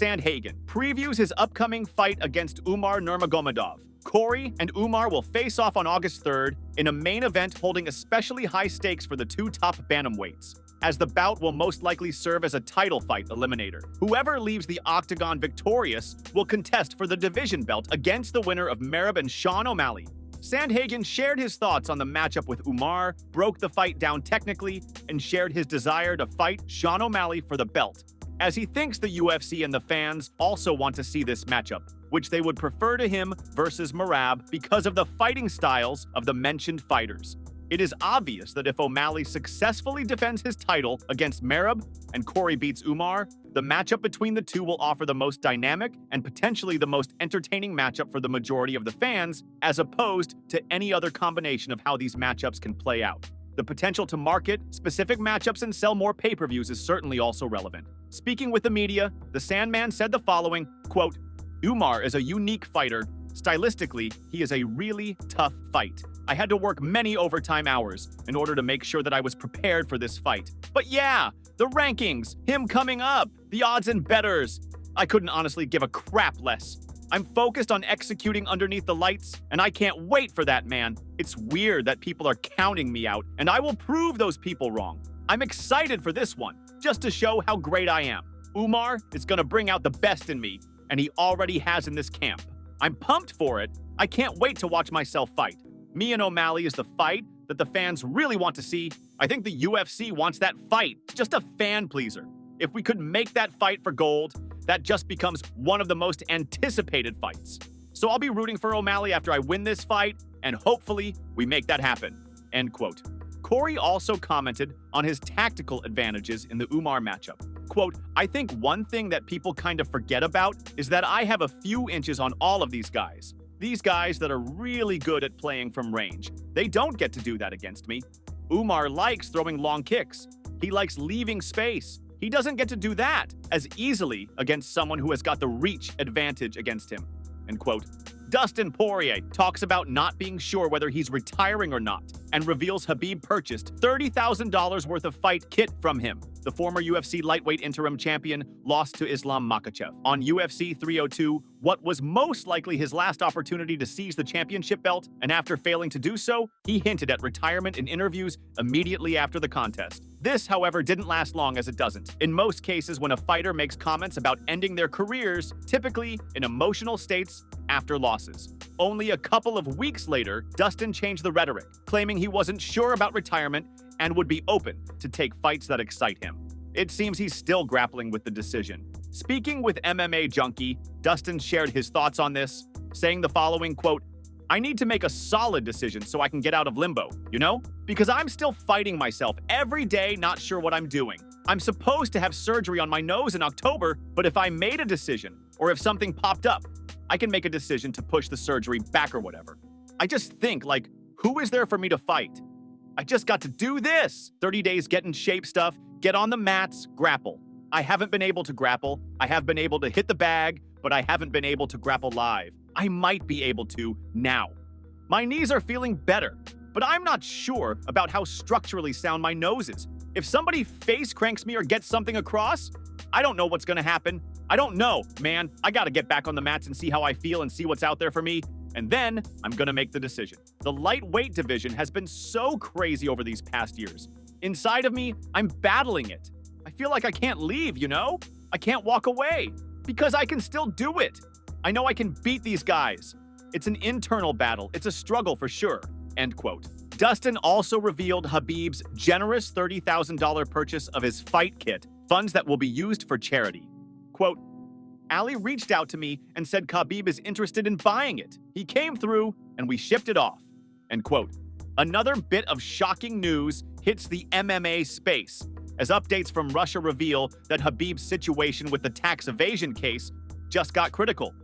Sandhagen previews his upcoming fight against Umar Nurmagomedov. CORY and Umar will face off on August 3rd in a main event holding especially high stakes for the two top bantamweights, as the bout will most likely serve as a title fight eliminator. Whoever leaves the octagon victorious will contest for the division belt against the winner of Merab and Sean O'Malley. Sandhagen shared his thoughts on the matchup with Umar, broke the fight down technically, and shared his desire to fight Sean O'Malley for the belt, as he thinks the UFC and the fans also want to see this matchup, which they would prefer to him versus Merab because of the fighting styles of the mentioned fighters. It is obvious that if O'Malley successfully defends his title against Merab and CORY beats Umar, the matchup between the two will offer the most dynamic and potentially the most entertaining matchup for the majority of the fans, as opposed to any other combination of how these matchups can play out. The potential to market specific matchups and sell more pay-per-views is certainly also relevant. Speaking with the media, the Sandman said the following, quote, "Umar is a unique fighter. Stylistically, he is a really tough fight. I had to work many overtime hours in order to make sure that I was prepared for this fight. But yeah, the rankings, him coming up, the odds and bettors. I couldn't honestly give a crap less. I'm focused on executing underneath the lights, and I can't wait for that, man. It's weird that people are counting me out, and I will prove those people wrong. I'm excited for this one, just to show how great I am. Umar is gonna bring out the best in me, and he already has in this camp. I'm pumped for it. I can't wait to watch myself fight. Me and O'Malley is the fight that the fans really want to see. I think the UFC wants that fight. It's just a fan pleaser. If we could make that fight for gold, that just becomes one of the most anticipated fights. So I'll be rooting for O'Malley after I win this fight, and hopefully we make that happen." End quote. CORY also commented on his tactical advantages in the Umar matchup. Quote, "I think one thing that people kind of forget about is that I have a few inches on all of these guys. These guys that are really good at playing from range. They don't get to do that against me. Umar likes throwing long kicks. He likes leaving space. He doesn't get to do that as easily against someone who has got the reach advantage against him." End quote. Dustin Poirier talks about not being sure whether he's retiring or not, and reveals Khabib purchased $30,000 worth of fight kit from him. The former UFC lightweight interim champion lost to Islam Makhachev on UFC 302, what was most likely his last opportunity to seize the championship belt, and after failing to do so, he hinted at retirement in interviews immediately after the contest. This, however, didn't last long, as it doesn't. In most cases, when a fighter makes comments about ending their careers, typically in emotional states after losses. Only a couple of weeks later, Dustin changed the rhetoric, claiming he wasn't sure about retirement and would be open to take fights that excite him. It seems he's still grappling with the decision. Speaking with MMA Junkie, Dustin shared his thoughts on this, saying the following, quote, "I need to make a solid decision so I can get out of limbo, you know? Because I'm still fighting myself every day, not sure what I'm doing. I'm supposed to have surgery on my nose in October, but if I made a decision, or if something popped up, I can make a decision to push the surgery back or whatever. I just think, like, who is there for me to fight? I just got to do this. 30 days get in shape stuff, get on the mats, grapple. I haven't been able to grapple. I have been able to hit the bag, but I haven't been able to grapple live. I might be able to now. My knees are feeling better, but I'm not sure about how structurally sound my nose is. If somebody face cranks me or gets something across, I don't know what's gonna happen. I don't know, man. I gotta get back on the mats and see how I feel and see what's out there for me. And then I'm gonna make the decision." The lightweight division has been so crazy over these past years. Inside of me, I'm battling it. I feel like I can't leave, you know? I can't walk away because I can still do it. I know I can beat these guys. It's an internal battle. It's a struggle for sure. End quote. Dustin also revealed Khabib's generous $30,000 purchase of his fight kit, funds that will be used for charity. Quote, "Ali reached out to me and said Khabib is interested in buying it. He came through and we shipped it off." End quote. Another bit of shocking news hits the MMA space, as updates from Russia reveal that Khabib's situation with the tax evasion case just got critical.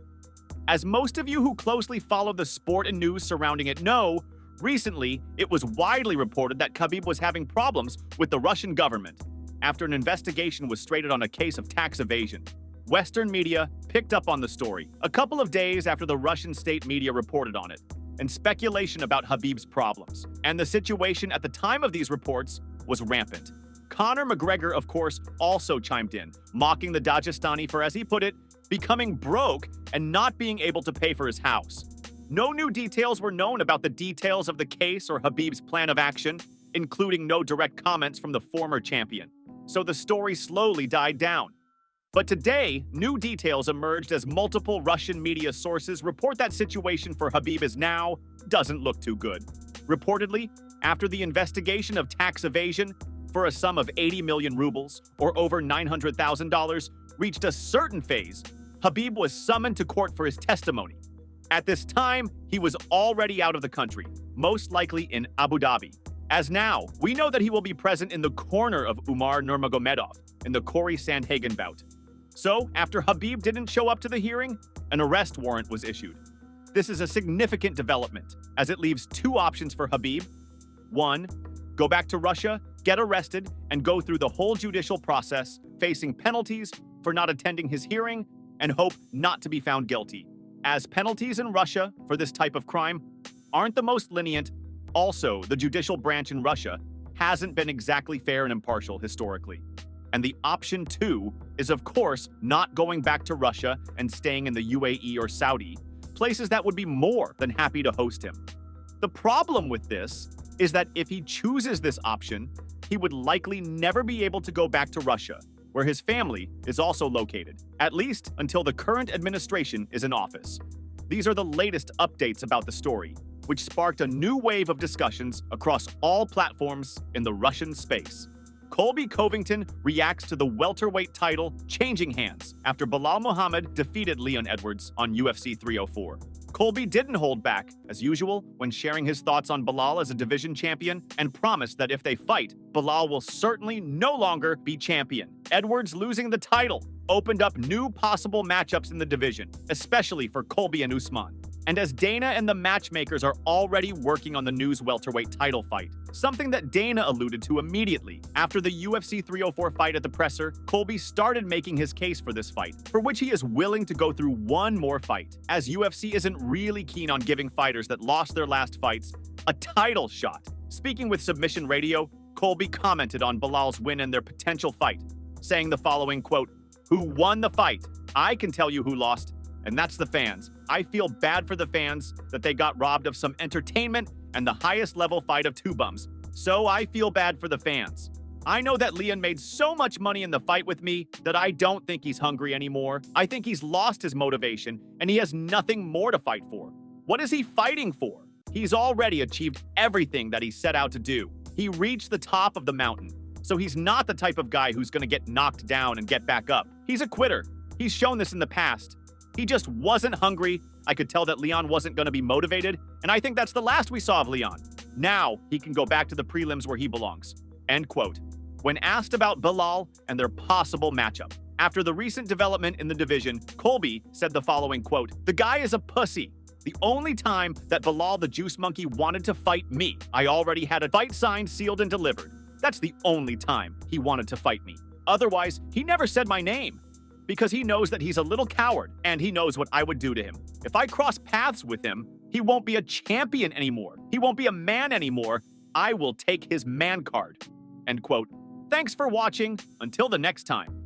As most of you who closely follow the sport and news surrounding it know, recently it was widely reported that Khabib was having problems with the Russian government after an investigation was stated on a case of tax evasion. Western media picked up on the story a couple of days after the Russian state media reported on it, and speculation about Khabib's problems. And the situation at the time of these reports was rampant. Conor McGregor, of course, also chimed in, mocking the Dagestani for, as he put it, becoming broke and not being able to pay for his house. No new details were known about the details of the case or Khabib's plan of action, including no direct comments from the former champion. So the story slowly died down. But today, new details emerged as multiple Russian media sources report that situation for Khabib is now doesn't look too good. Reportedly, after the investigation of tax evasion for a sum of 80 million rubles, or over $900,000, reached a certain phase, Khabib was summoned to court for his testimony. At this time, he was already out of the country, most likely in Abu Dhabi. As now, we know that he will be present in the corner of Umar Nurmagomedov in the CORY Sandhagen bout. So, after Khabib didn't show up to the hearing, an arrest warrant was issued. This is a significant development, as it leaves two options for Khabib. 1. Go back to Russia, get arrested, and go through the whole judicial process, facing penalties for not attending his hearing, and hope not to be found guilty. As penalties in Russia for this type of crime aren't the most lenient, also, the judicial branch in Russia hasn't been exactly fair and impartial historically. And the option 2 is, of course, not going back to Russia and staying in the UAE or Saudi, places that would be more than happy to host him. The problem with this is that if he chooses this option, he would likely never be able to go back to Russia, where his family is also located, at least until the current administration is in office. These are the latest updates about the story, which sparked a new wave of discussions across all platforms in the Russian space. Colby Covington reacts to the welterweight title changing hands after Belal Muhammad defeated Leon Edwards on UFC 304. Colby didn't hold back, as usual, when sharing his thoughts on Belal as a division champion and promised that if they fight, Belal will certainly no longer be champion. Edwards losing the title opened up new possible matchups in the division, especially for Colby and Usman. And as Dana and the matchmakers are already working on the news welterweight title fight, something that Dana alluded to immediately. After the UFC 304 fight at the presser, Colby started making his case for this fight, for which he is willing to go through one more fight, as UFC isn't really keen on giving fighters that lost their last fights a title shot. Speaking with Submission Radio, Colby commented on Belal's win and their potential fight, saying the following, quote, "Who won the fight? I can tell you who lost. And that's the fans. I feel bad for the fans that they got robbed of some entertainment and the highest level fight of two bums. So I feel bad for the fans. I know that Leon made so much money in the fight with me that I don't think he's hungry anymore. I think he's lost his motivation and he has nothing more to fight for. What is he fighting for? He's already achieved everything that he set out to do. He reached the top of the mountain. So he's not the type of guy who's going to get knocked down and get back up. He's a quitter. He's shown this in the past. He just wasn't hungry. I could tell that Leon wasn't going to be motivated, and I think that's the last we saw of Leon. Now, he can go back to the prelims where he belongs." End quote. When asked about Belal and their possible matchup, after the recent development in the division, Colby said the following, quote, "The guy is a pussy. The only time that Belal the Juice Monkey wanted to fight me, I already had a fight signed, sealed, and delivered. That's the only time he wanted to fight me. Otherwise, he never said my name. Because he knows that he's a little coward, and he knows what I would do to him. If I cross paths with him, he won't be a champion anymore. He won't be a man anymore. I will take his man card." End quote. Thanks for watching. Until the next time.